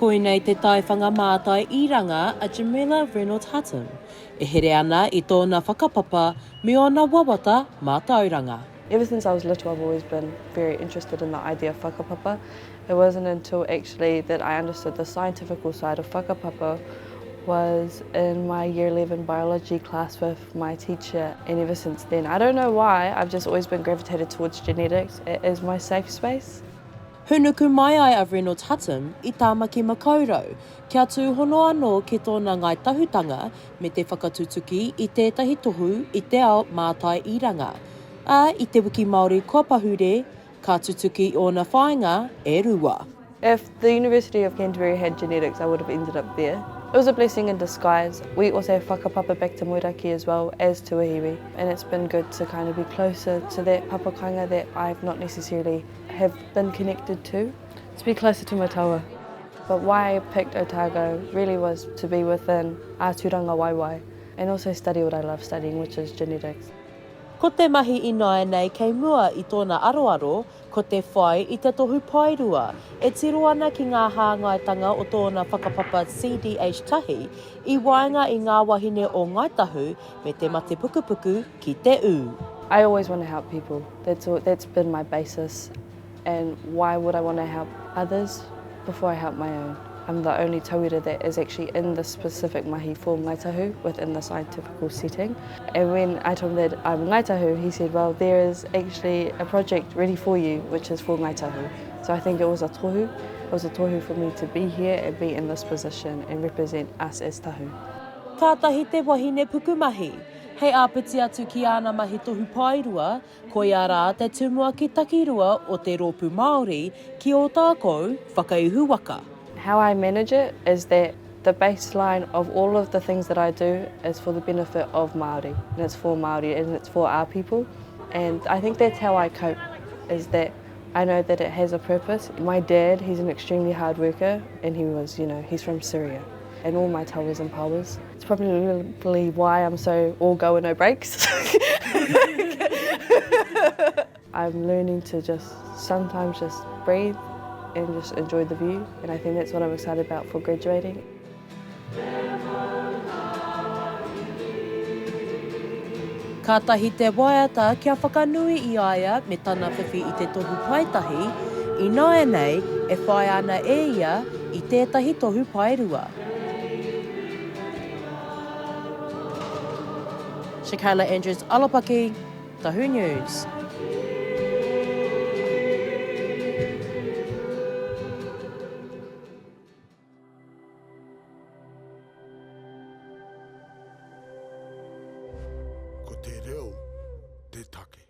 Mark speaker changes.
Speaker 1: Koinei te taiwhanga mātai I ranga a Gemella Reynolds-Hatem. E here ana I tōna whakapapa me ona wawata mātauranga.
Speaker 2: Ever since I was little, I've always been very interested in the idea of whakapapa. It wasn't until actually that I understood the scientific side of whakapapa was in my year 11 biology class with my teacher, and ever since then, I don't know why, I've just always been gravitated towards genetics. It is my safe space.
Speaker 1: Hunuku mai ai a Reynolds-Hatem I tāmaki makaurau, kia tūhono anō ki tōna Ngāi Tahutanga me te whakatutuki I tētahi tohu I te ao mātai I ranga. A I te wiki Māori kua pahure, ka tutuki o na whāinga e rua.
Speaker 2: If the University of Canterbury had genetics, I would have ended up there. It was a blessing in disguise. We also have whakapapa back to Moeraki as well as Tuahiwi, and it's been good to kind of be closer to that papakanga that I've not necessarily have been connected to be closer to my taua. But why I picked Ōtākou really was to be within āturanga waiwai and also study what I love studying, which is genetics.
Speaker 1: Ko te mahi inoa nei kei mua I tōna aroaro, ko te whai I te tohu pairua, e tiro ana ki ngā hāngaitanga o tōna whakapapa CDH tahi, I wainga I ngā wahine o Ngāi Tahu me te mate pukupuku ki te u.
Speaker 2: I always want to help people. That's been my basis. And why would I want to help others before I help my own? I'm the only tauira that is actually in the specific mahi for Ngāi Tahu within the scientific setting. And when I told him that I'm Ngāi Tahu, he said, well, there is actually a project ready for you, which is for Ngāi Tahu. So I think it was a tohu. It was a tohu for me to be here and be in this position and represent us as tahu.
Speaker 1: Kātahi te wahine pukumahi. Hei āpiti atu ki ana mahi tohu pairua, ko ia rā te tumua ki takirua o te rōpu Māori ki Ōtākou Whakaihu Waka.
Speaker 2: How I manage it is that the baseline of all of the things that I do is for the benefit of Māori, and it's for Māori and it's for our people. And I think that's how I cope, is that I know that it has a purpose. My dad, he's an extremely hard worker, and he was, he's from Syria. And all my tauas and powers. It's probably why I'm so all go and no breaks. I'm learning to sometimes just breathe and just enjoy the view, and I think that's what I'm excited about for graduating.
Speaker 1: Kātahi te waiata kia whakanui I aia me tana whiwhi I te tohu paitahi, I noe nei e whai ana e ia I tētahi tohu pairua. Shakayla Andrews-Alapaki, Tahu News.
Speaker 3: Ko te reo, te take.